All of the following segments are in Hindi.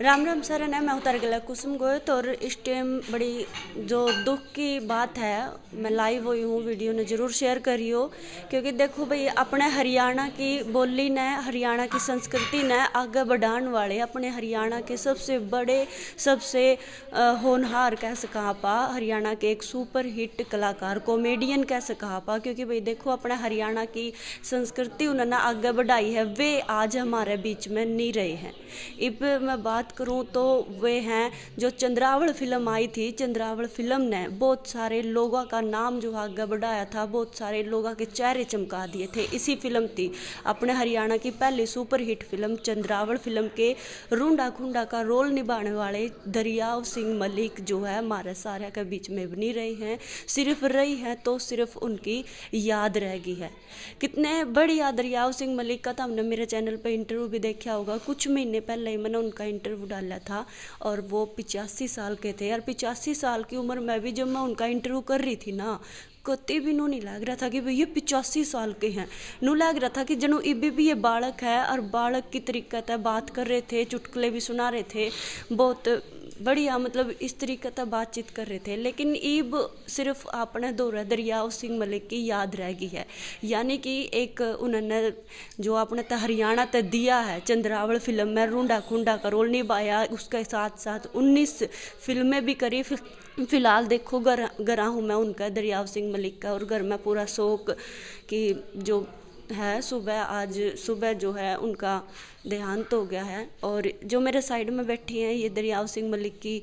राम राम सर है मैं उतर गया कुसुम गोयत और इस टाइम बड़ी जो दुख की बात है मैं लाइव हुई हूँ वीडियो ने ज़रूर शेयर करियो क्योंकि देखो भाई अपने हरियाणा की बोली ने हरियाणा की संस्कृति ने आगे बढ़ाने वाले अपने हरियाणा के सबसे बड़े सबसे होनहार कह सका पा हरियाणा के एक सुपर हिट कलाकार कॉमेडियन कह सका पा क्योंकि भाई देखो अपने हरियाणा की संस्कृति उन्होंने आगे बढ़ाई है वे आज हमारे बीच में नहीं रहे हैं। इब मैं बात करूं तो वे हैं जो चंद्रावल फिल्म आई थी। चंद्रावल फिल्म ने बहुत सारे लोगों का नाम जो आगे बढ़ाया था, बहुत सारे लोगों के चेहरे चमका दिए थे। इसी फिल्म थी अपने हरियाणा की पहली super hit film Chandrawal film के रूंडा खुंडा का रोल निभाने वाले दरियाव सिंह मलिक जो है हमारे सारे के बीच में बनी रही हैं। सिर्फ रही है तो सिर्फ उनकी याद रह गई है। कितने बढ़िया दरियाव सिंह मलिक का तो हमने मेरे चैनल पर इंटरव्यू भी देखा होगा। कुछ महीने पहले ही मैंने उनका इंटरव्यू डाला था और वो 85 साल के थे। यार 85 साल की उम्र में भी जब मैं उनका इंटरव्यू कर रही थी ना कति भी नू नहीं लग रहा था कि भाई ये 85 साल के हैं। नू लग रहा था कि जनू इबी भी ये बालक है और बालक की तरीके से बात कर रहे थे, चुटकुले भी सुना रहे थे, बहुत बढ़िया मतलब इस तरीके से बातचीत कर रहे थे। लेकिन ईब सिर्फ अपने दौरे दरियाव सिंह मलिक की याद रह गई है। यानी कि एक उन्होंने जो अपने हरियाणा तक दिया है चंद्रावल फिल्म में रूंडा खुंडा का रोल निभाया, उसके साथ साथ 19 फिल्में भी करी। फिलहाल देखो घर हूँ मैं उनका दरियाव सिंह मलिक का और घर में पूरा शौक कि जो है आज सुबह जो है उनका देहांत हो गया है। और जो मेरे साइड में बैठी हैं ये दरियाव सिंह मलिक की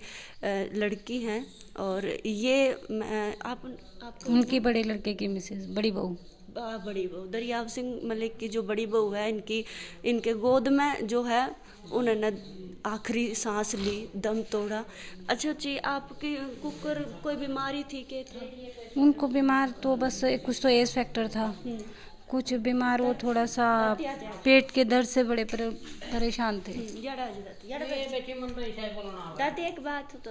लड़की हैं और ये आप उनकी बड़े लड़के की मिसेज बड़ी बहू बड़ी बहू दरियाव सिंह मलिक की जो बड़ी बहू है इनके गोद में जो है उन्होंने आखिरी सांस ली, दम तोड़ा। अच्छा जी आपकी कुकर कोई बीमारी थी क्या था? उनको बीमार तो बस कुछ तो एज फैक्टर था, कुछ बीमार वो थोड़ा सा पेट के दर्द से बड़े परेशान थे। एक बात तो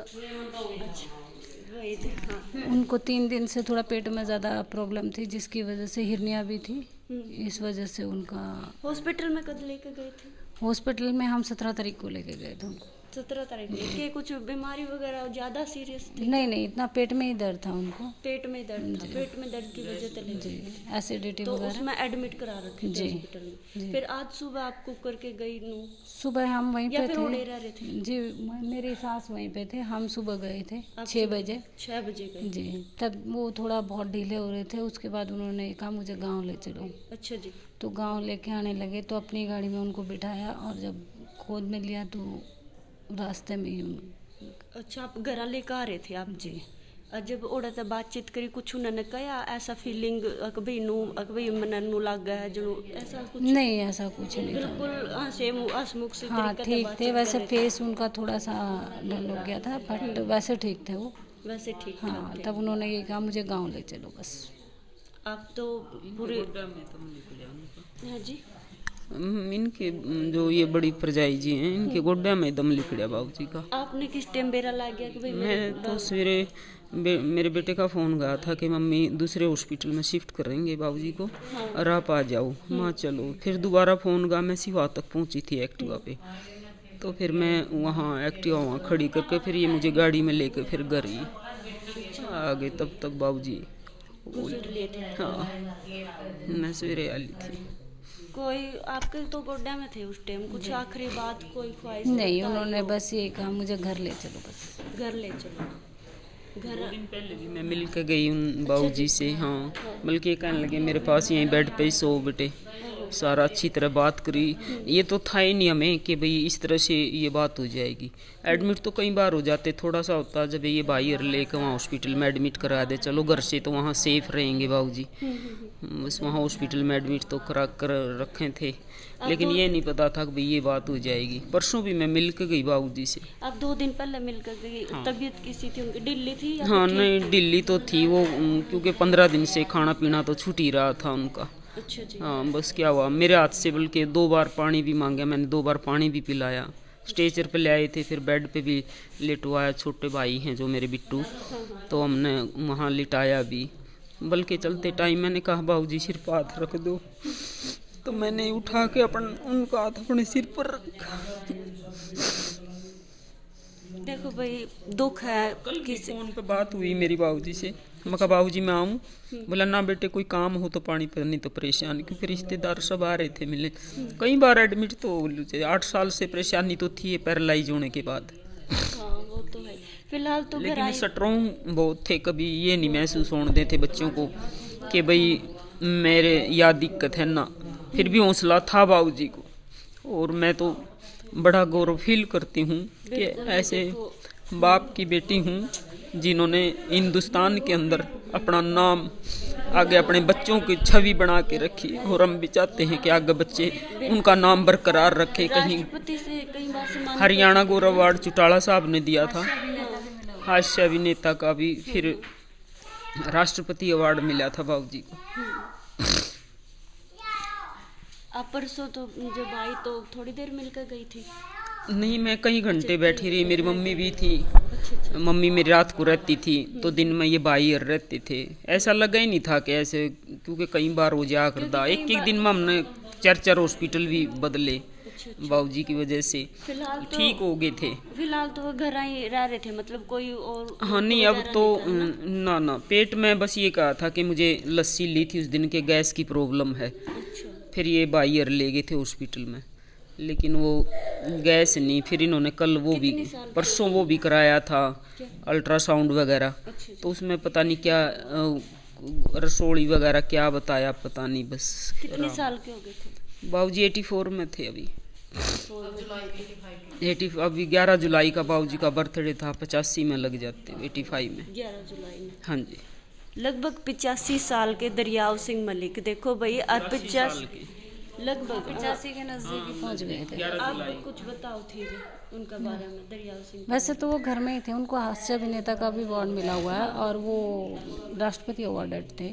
उनको 3 दिन से थोड़ा पेट में ज़्यादा प्रॉब्लम थी जिसकी वजह से हिरनिया भी थी। इस वजह से उनका हॉस्पिटल में कब लेके गए थे? हॉस्पिटल में हम 17 तारीख को लेके गए थे उनको। 17 तारीख के कुछ बीमारी वगैरह ज़्यादा सीरियस थी? नहीं इतना पेट में ही दर्द था उनको। पेट में दर्द था, पेट में दर्द की वजह से जी एसिडिटी तो वगैरह उसमें एडमिट करा रखे थे हॉस्पिटल में। फिर आज सुबह आप कुकर के गई नू सुबह हम वहीं पे थे रह रहे थे? जी मेरी सास वहीं पे थे, हम सुबह गए थे 6 बजे। 6 बजे गए जी तब वो थोड़ा बहुत ढीले हो रहे थे। उसके बाद उन्होंने कहा मुझे गांव ले चलो। अच्छा जी। तो गांव लेके आने लगे तो अपनी गाड़ी में उनको बिठाया और जब गोद में लिया तो रास्ते में ही अच्छा आप घर लेकर आ रहे थे आप? जी जब ओड़ा से बातचीत करी कुछ उन्होंने कहा ऐसा फीलिंग अकबई मन नू लग गया है जो ऐसा कुछ? नहीं ऐसा कुछ नहीं था, बिल्कुल हंसमुख से हाँ ठीक थे। वैसे फेस उनका थोड़ा सा डल हो गया था बट वैसे ठीक थे वो, वैसे ठीक हाँ। तब उन्होंने ये कहा मुझे गाँव ले चलो बस। आप तो पूरे हाँ जी इनके जो ये बड़ी प्रजाई जी हैं इनके गोड्डा में दम लिखड़ा बाबू जी का। आपने किस टाइम बेरा ला गया कि भाई मैं तो सवेरे मेरे बेटे का फ़ोन गया था कि मम्मी दूसरे हॉस्पिटल में शिफ्ट करेंगे बाबूजी को और आप आ जाओ। माँ चलो। फिर दोबारा फ़ोन गया, मैं सिवा तक पहुंची थी एक्टिवा पे। तो फिर मैं वहाँ एक्टिवा वहाँ खड़ी करके फिर ये मुझे गाड़ी में लेकर फिर घर ही आ गए। तब तक बाबूजी हाँ मैं सवेरे आई थी। कोई आपके तो गोड्डा में थे उस टाइम, कुछ आखिरी बात कोई ख्वाहिश? नहीं उन्होंने बस ये कहा मुझे घर ले चलो बस। घर ले चलो। घर 2 दिन पहले भी मैं मिल के गई उन बाबूजी से, हाँ। बल्कि कहने लगे मेरे पास यहीं बेड पे ही सो बेटे, सारा अच्छी तरह बात करी। ये तो था ही नहीं हमें कि भाई इस तरह से ये बात हो जाएगी। एडमिट तो कई बार हो जाते, थोड़ा सा होता जब ये भाई और लेकर वहाँ हॉस्पिटल में एडमिट करा दे, चलो घर से तो वहाँ सेफ रहेंगे बाबूजी। बस वहाँ हॉस्पिटल में एडमिट तो करा कर रखे थे, लेकिन ये नहीं पता था कि भाई ये बात हो जाएगी। परसों भी मैं मिल के गई बाबूजी से। आप 2 दिन पहले मिल कर गई। हाँ। तबीयत कैसी थी उनकी? दिल्ली थी या हाँ नहीं दिल्ली तो थी वो, क्योंकि 15 दिन से खाना पीना तो छूट ही रहा था उनका। अच्छा जी। हाँ बस क्या हुआ मेरे हाथ से, बल्कि 2 बार पानी भी मांगा मैंने, 2 बार पानी भी पिलाया। स्ट्रेचर पे ले आए थे, फिर बेड पे भी लेटवाया। छोटे भाई हैं जो मेरे बिट्टू, तो हमने वहाँ लिटाया भी। बल्कि चलते टाइम मैंने कहा बाबूजी सिर पर हाथ रख दो, तो मैंने उठा के उनका हाथ अपने सिर पर रखा। देखो भाई दुख है कल भी किसी फोन पे बात हुई मेरी बाबूजी से। मैं कहा बाबूजी मैं आऊँ? बोला ना बेटे कोई काम हो तो पानी पर, नहीं तो परेशान, क्योंकि रिश्तेदार सब आ रहे थे मिलने। कई बार एडमिट तो 8 साल से परेशानी तो थी पैरालाइज होने के बाद, हाँ वो तो है। फिलहाल तो घर लेकिन आई। स्ट्रॉन्ग बहुत थे। कभी ये नहीं महसूस होने देते बच्चों को कि भाई मेरे या दिक्कत है ना, फिर भी हौसला था बाबूजी को। और मैं तो बड़ा गौरव फील करती हूँ कि ऐसे बाप की बेटी हूँ जिन्होंने हिंदुस्तान के अंदर अपना नाम आगे अपने बच्चों की छवि बना के रखी। और हम भी चाहते हैं कि आगे बच्चे उनका नाम बरकरार रखे। कहीं राष्ट्रपति से कई बार सम्मानित हरियाणा गौरव अवार्ड चौटाला साहब ने दिया था, हास्य अभिनेता का भी, फिर राष्ट्रपति अवार्ड मिला था बाबूजी को। आप परसों तो जब आई तो थोड़ी देर मिलकर गई थी। नहीं, मैं कई घंटे बैठी रही। मेरी मम्मी भी थी, मम्मी मेरी रात को रहती थी, तो दिन में ये भाई और रहते थे। ऐसा लगा ही नहीं था कि ऐसे, क्योंकि कई बार हो जा करता। एक एक दिन में हमने 4 हॉस्पिटल भी बदले बाबूजी की वजह से। फिलहाल तो ठीक हो गए थे। फिलहाल तो वो घर आई रह रहे थे, मतलब कोई और हाँ नहीं, अब तो ना पेट में बस ये कहा था कि मुझे लस्सी ली थी उस दिन के गैस की प्रॉब्लम है। फिर ये भाई और ले गए थे हॉस्पिटल में, लेकिन वो गैस नहीं। फिर इन्होंने कल वो भी, परसों वो भी कराया था अल्ट्रासाउंड वगैरह, तो उसमें पता नहीं क्या रसोड़ी वगैरह क्या बताया, पता नहीं। बस कितने साल के हो गए थे? बाबूजी 84 में थे अभी। अभी 11 जुलाई का बाबूजी का बर्थडे था। 85 में लग जाते, 85 में। 11 जुलाई में। हाँ जी। लगभग 85 साल के दरियाव सिंह मलिक, देखो भाई, और 50 लगभग 85 के नज़दीक ही पहुँच गए थे। आप कुछ बताओ थे उनका बारे में, दरियाव सिंह। वैसे तो वो घर में ही थे, उनको हास्य अभिनेता का भी अवार्ड मिला हुआ है और वो राष्ट्रपति अवार्ड थे,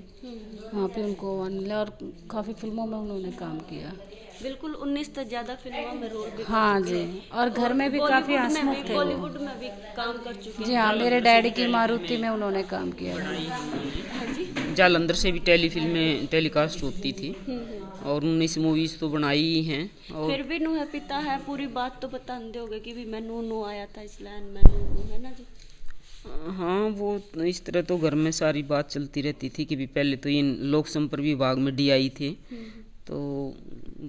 वहाँ पे उनको अवार्ड मिला। और काफ़ी फिल्मों में उन्होंने काम किया। बिल्कुल 19 से ज़्यादा फिल्मों में रोल भी हाँ जी, और घर में भी काफ़ी हंसमुख थे वो। बॉलीवुड में भी काम कर चुके जी हाँ, मेरे डैडी की मारुति में उन्होंने काम किया था। जालंधर से भी टेलीफिल्में टेलीकास्ट होती थी और 19 मूवीज तो बनाई ही हैं। और फिर भी नू है पिता है, पूरी बात तो बता दोगे कि भी मैं नू आया था इस लाइन में, नू है ना जी। हाँ, वो इस तरह तो घर में सारी बात चलती रहती थी कि भी पहले तो ये लोक संपर्क विभाग में DI थे, तो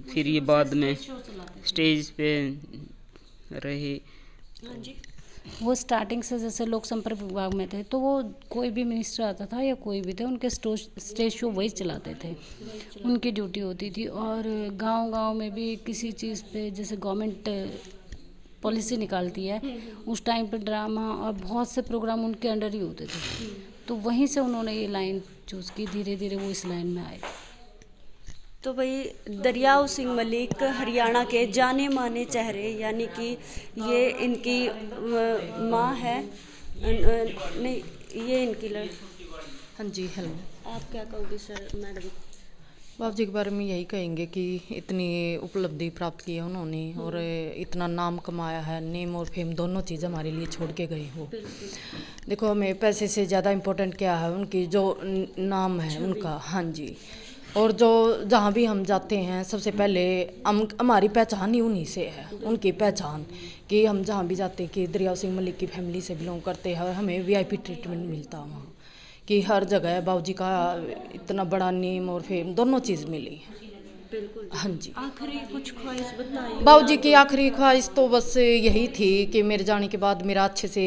फिर ये बाद में स्टेज पे रहे। हाँ जी। वो स्टार्टिंग से जैसे लोक संपर्क विभाग में थे, तो वो कोई भी मिनिस्टर आता था या कोई भी थे, उनके स्टेज शो वही चलाते थे, उनकी ड्यूटी होती थी। और गांव-गांव में भी किसी चीज़ पे जैसे गवर्नमेंट पॉलिसी निकालती है, उस टाइम पे ड्रामा और बहुत से प्रोग्राम उनके अंडर ही होते थे। तो वहीं से उन्होंने ये लाइन चूज़ की, धीरे धीरे वो इस लाइन में आए। तो भाई दरियाव सिंह मलिक हरियाणा के जाने माने चेहरे, यानी कि ये इनकी माँ है, नहीं ये इनकी हाँ जी, हेलो। आप क्या कहोगे सर मैडम? बाबू जी के बारे में यही कहेंगे कि इतनी उपलब्धि प्राप्त की है उन्होंने और इतना नाम कमाया है, नेम और फेम दोनों चीज़ हमारे लिए छोड़ के गए हो। देखो, हमें पैसे से ज़्यादा इम्पोर्टेंट क्या है, उनकी जो नाम है उनका। हाँ जी। और जो जहाँ भी हम जाते हैं, सबसे पहले हमारी पहचान ही उन्हीं से है, उनकी पहचान कि हम जहाँ भी जाते हैं कि दरियाव सिंह मलिक की फैमिली से बिलोंग करते हैं, हमें VIP ट्रीटमेंट मिलता वहाँ कि हर जगह बाबूजी का इतना बड़ा नेम और फेम दोनों चीज़ मिली। बिल्कुल। हाँ जी। आखिरी कुछ ख्वाहिश बताइए। बाबूजी की आखिरी ख्वाहिश तो बस यही थी कि मेरे जाने के बाद मेरा अच्छे से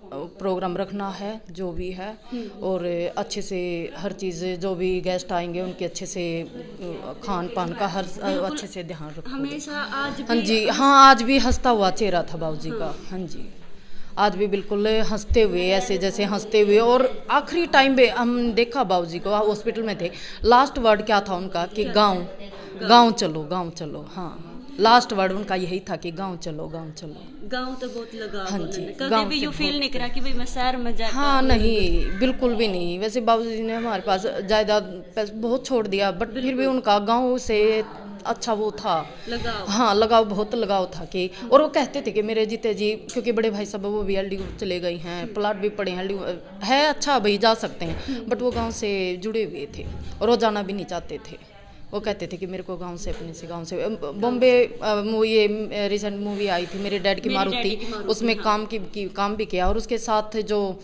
प्रोग्राम रखना है जो भी है, और अच्छे से हर चीज़, जो भी गेस्ट आएंगे उनके अच्छे से खान पान का हर अच्छे से ध्यान रखो हमेशा। आज हाँ जी, हाँ, आज भी हंसता हुआ चेहरा था बाबूजी का। हाँ जी, आज भी बिल्कुल हंसते हुए, ऐसे जैसे हंसते हुए। और आखिरी टाइम पे हम देखा बाबूजी को, हॉस्पिटल में थे, लास्ट वर्ड क्या था उनका कि गाँव चलो, गाँव चलो। हाँ, लास्ट वर्ड उनका यही था कि गाँव चलो, गाँव चलो। गाँव तो बहुत लगा। हाँ जी, कभी भी यू फील नहीं करा कि भाई मैं शहर में जा। हाँ नहीं, बिल्कुल भी नहीं। वैसे बाबूजी ने हमारे पास जायदाद बहुत छोड़ दिया, बट फिर भी उनका गाँव से अच्छा वो था लगाव। हाँ, लगाव, बहुत लगाव था कि। और वो कहते थे कि मेरे जीते जी, क्योंकि बड़े भाई सब वो भी LD चले गए हैं, प्लाट भी पड़े हैं, LD है, अच्छा भाई जा सकते हैं, बट वो गांव से जुड़े हुए थे और वो जाना भी नहीं चाहते थे। वो कहते थे कि मेरे को गांव से, अपने से गांव से बॉम्बे ये रिसेंट मूवी आई थी मेरे डैड की मारुति, उसमें काम भी किया। और उसके साथ जो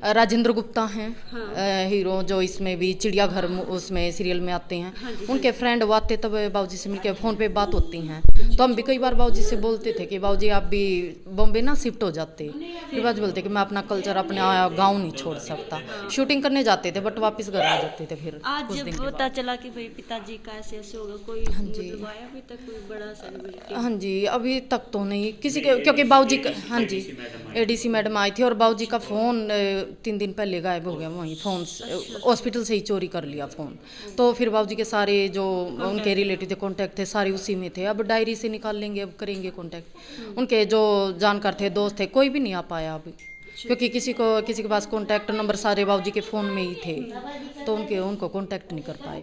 राजेंद्र गुप्ता हैं हीरो, जो इसमें भी चिड़ियाघर उसमें सीरियल में आते हैं, उनके फ्रेंड वो आते तब बाबूजी से मिलके फ़ोन पे बात होती हैं। तो हम भी कई बार बाबूजी से बोलते थे कि बाबूजी आप भी बॉम्बे ना शिफ्ट हो जाते। फिर बाबूजी बोलते कि मैं अपना कल्चर, अपना गांव नहीं छोड़ सकता। शूटिंग करने जाते थे बट वापस घर आ जाते थे। फिर आज कुछ जब दिन के पता चला कि भाई पिताजी का ऐसे ऐसे होगा, कोई मतलब आया अभी तक कोई बड़ा सेलिब्रिटी? हाँ जी, अभी तक तो नहीं किसी के, क्योंकि बाबूजी का, हाँ जी, एडीसी मैडम आई थी और बाबूजी का फ़ोन 3 दिन पहले गायब हो गया। वहीं फ़ोन हॉस्पिटल से ही चोरी कर लिया फ़ोन। तो फिर बाबूजी के सारे जो उनके रिलेटिव थे, कॉन्टैक्ट थे, सारे उसी में थे। अब डायरी से निकाल लेंगे, अब करेंगे कॉन्टैक्ट। उनके जो जानकार थे, दोस्त थे, कोई भी नहीं आ पाया अभी, क्योंकि किसी के पास कॉन्टैक्ट नंबर सारे बाबूजी के फ़ोन में ही थे, तो उनको कॉन्टैक्ट नहीं कर पाए।